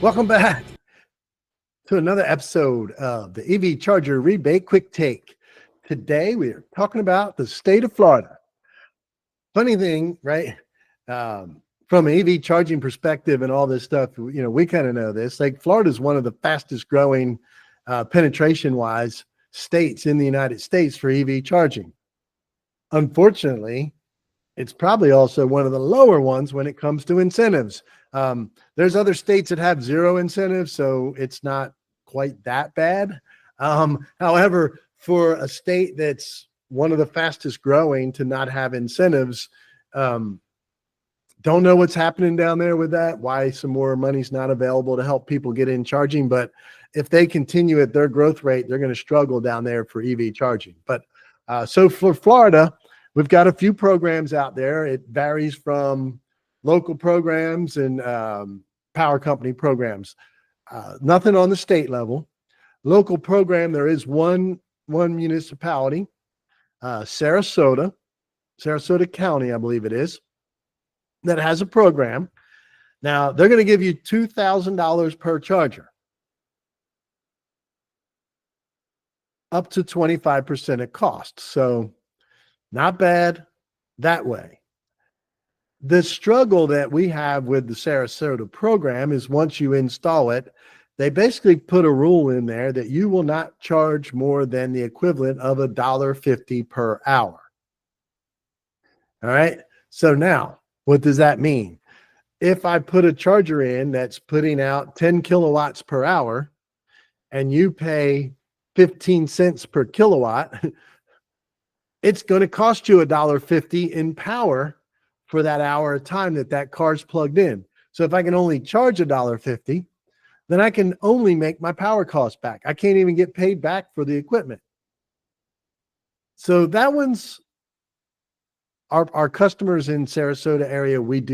Welcome back to another episode of the EV Charger Rebate Quick Take. Today we are talking about the state of Florida. Funny thing, right? From an EV charging perspective and all this stuff, we kind of know this. Like Florida is one of the fastest growing penetration-wise states in the United States for EV charging. Unfortunately, it's probably also one of the lower ones when it comes to incentives. There's other states that have zero incentives, so it's not quite that bad. However, for a state that's one of the fastest growing to not have incentives, don't know what's happening down there with that, why some more money's not available to help people get in charging. But if they continue at their growth rate, they're going to struggle down there for EV charging. But so for Florida, we've got a few programs out there. It varies from local programs and power company programs. Nothing on the state level. Local program, there is one municipality, Sarasota County, I believe it is, that has a program. Now, they're going to give you $2,000 per charger, up to 25% of cost. So not bad that way. The struggle that we have with the Sarasota program is once you install it, they basically put a rule in there that you will not charge more than the equivalent of $1.50 per hour. All right. So now, what does that mean? If I put a charger in that's putting out 10 kilowatts per hour and you pay 15 cents per kilowatt, it's going to cost you $1.50 in power for that hour of time that car's plugged in. So if I can only charge $1.50, then I can only make my power cost back. I can't even get paid back for the equipment. So that one's our customers in Sarasota area. We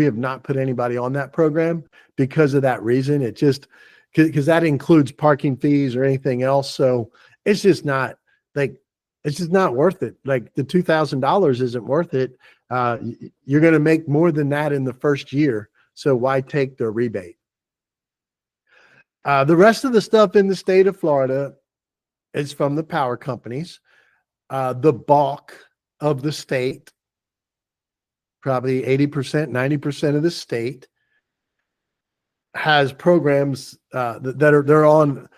have not put anybody on that program because of that reason. It just, because that includes parking fees or anything else. So it's just not worth it. Like the $2,000 isn't worth it. You're going to make more than that in the first year. So why take the rebate? The rest of the stuff in the state of Florida is from the power companies. The bulk of the state, probably 80%, 90% of the state, has programs they're on.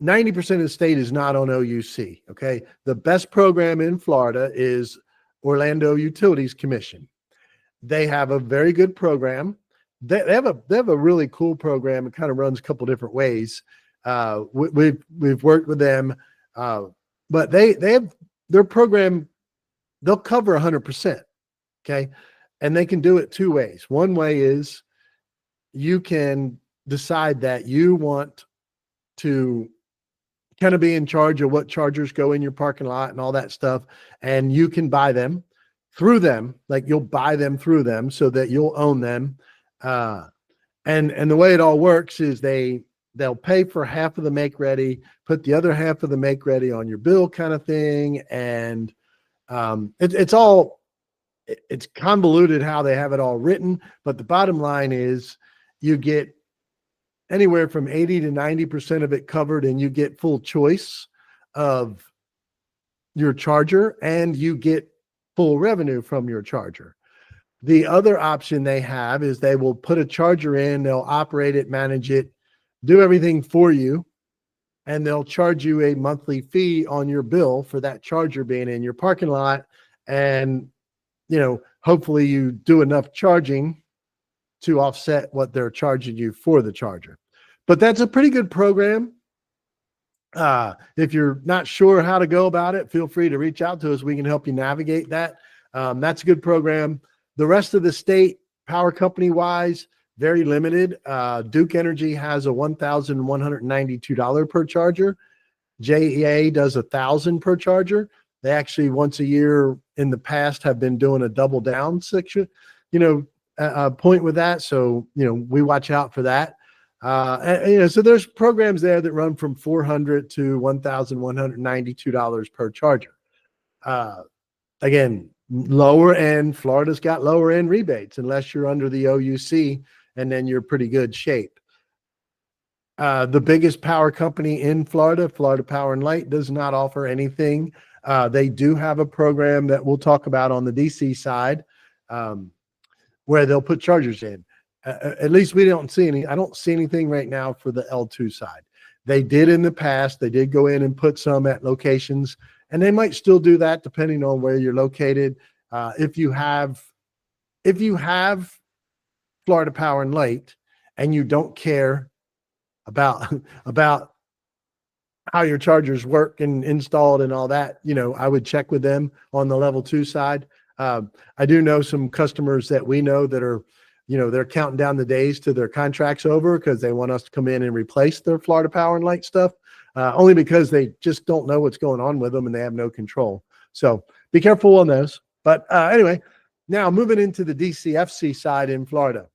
90% of the state is not on OUC. Okay. The best program in Florida is Orlando Utilities Commission. They have a very good program. They have a really cool program. It kind of runs a couple different ways. We've worked with them, but they have their program. They'll cover 100%. Okay. And they can do it two ways. One way is you can decide that you want to kind of be in charge of what chargers go in your parking lot and all that stuff. And you can buy them through them. Like you'll buy them through them so that you'll own them. And the way it all works is they'll pay for half of the make ready, put the other half of the make ready on your bill kind of thing. And it's convoluted how they have it all written. But the bottom line is you get anywhere from 80 to 90% of it covered, and you get full choice of your charger and you get full revenue from your charger. The other option they have is they will put a charger in, they'll operate it, manage it, do everything for you, and they'll charge you a monthly fee on your bill for that charger being in your parking lot. And, hopefully you do enough charging to offset what they're charging you for the charger. But that's a pretty good program. If you're not sure how to go about it, feel free to reach out to us. We can help you navigate that. That's a good program. The rest of the state, power company wise, very limited. Duke Energy has a $1,192 per charger. JEA does $1,000 per charger. They actually once a year in the past have been doing a double down section, point with that. So, we watch out for that. So there's programs there that run from $400 to $1,192 per charger. Again, lower end, Florida's got lower end rebates unless you're under the OUC and then you're pretty good shape. The biggest power company in Florida, Florida Power and Light, does not offer anything. They do have a program that we'll talk about on the DC side, where they'll put chargers in. At least we don't see any. I don't see anything right now for the L2 side. They did in the past. They did go in and put some at locations, and they might still do that depending on where you're located. If you have Florida Power and Light and you don't care about how your chargers work and installed and all that, I would check with them on the level 2 side. I do know some customers that we know that are, they're counting down the days to their contracts over because they want us to come in and replace their Florida Power and Light stuff, only because they just don't know what's going on with them and they have no control. So be careful on those. But anyway, now moving into the DCFC side in Florida.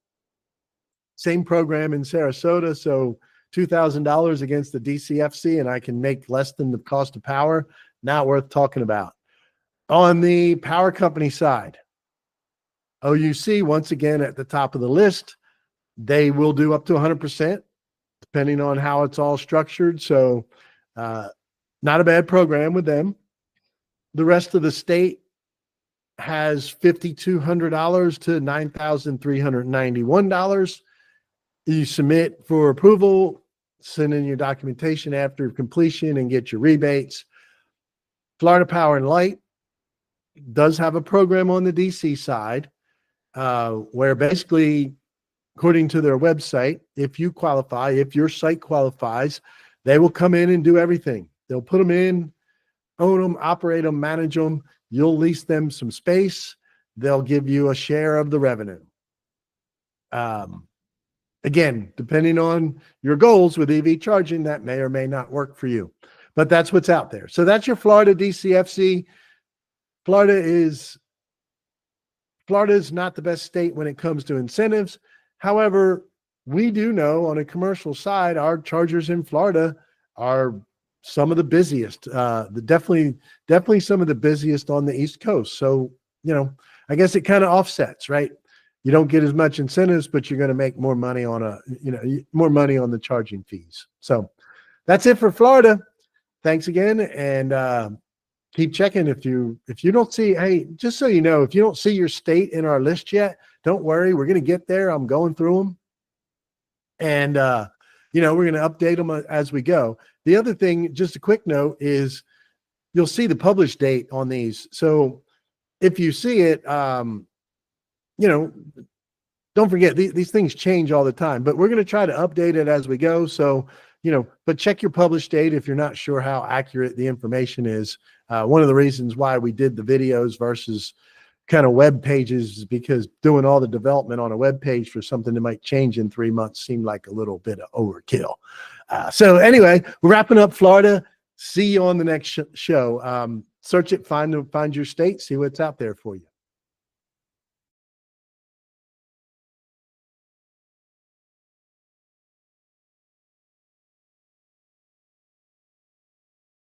Same program in Sarasota. So $2,000 against the DCFC, and I can make less than the cost of power. Not worth talking about. On the power company side, OUC, once again, at the top of the list, they will do up to 100%, depending on how it's all structured. So not a bad program with them. The rest of the state has $5,200 to $9,391. You submit for approval, send in your documentation after completion, and get your rebates. Florida Power and Light does have a program on the DC side where basically, according to their website, if you qualify, if your site qualifies, they will come in and do everything. They'll put them in, own them, operate them, manage them. You'll lease them some space. They'll give you a share of the revenue. Again, depending on your goals with EV charging, that may or may not work for you. But that's what's out there. So that's your Florida DCFC. Florida is not the best state when it comes to incentives. However, we do know on a commercial side, our chargers in Florida are some of the busiest, definitely some of the busiest on the East Coast. So, I guess it kind of offsets, right? You don't get as much incentives, but you're going to make more money on more money on the charging fees. So that's it for Florida. Thanks again. And, keep checking. If you don't see, hey, just so you know, if you don't see your state in our list yet, don't worry. We're going to get there. I'm going through them. And, we're going to update them as we go. The other thing, just a quick note, is you'll see the published date on these. So if you see it, don't forget, these things change all the time, but we're going to try to update it as we go. So, but check your published date if you're not sure how accurate the information is. One of the reasons why we did the videos versus kind of web pages is because doing all the development on a web page for something that might change in 3 months seemed like a little bit of overkill. So anyway, we're wrapping up Florida. See you on the next show. Search it, find your state, see what's out there for you.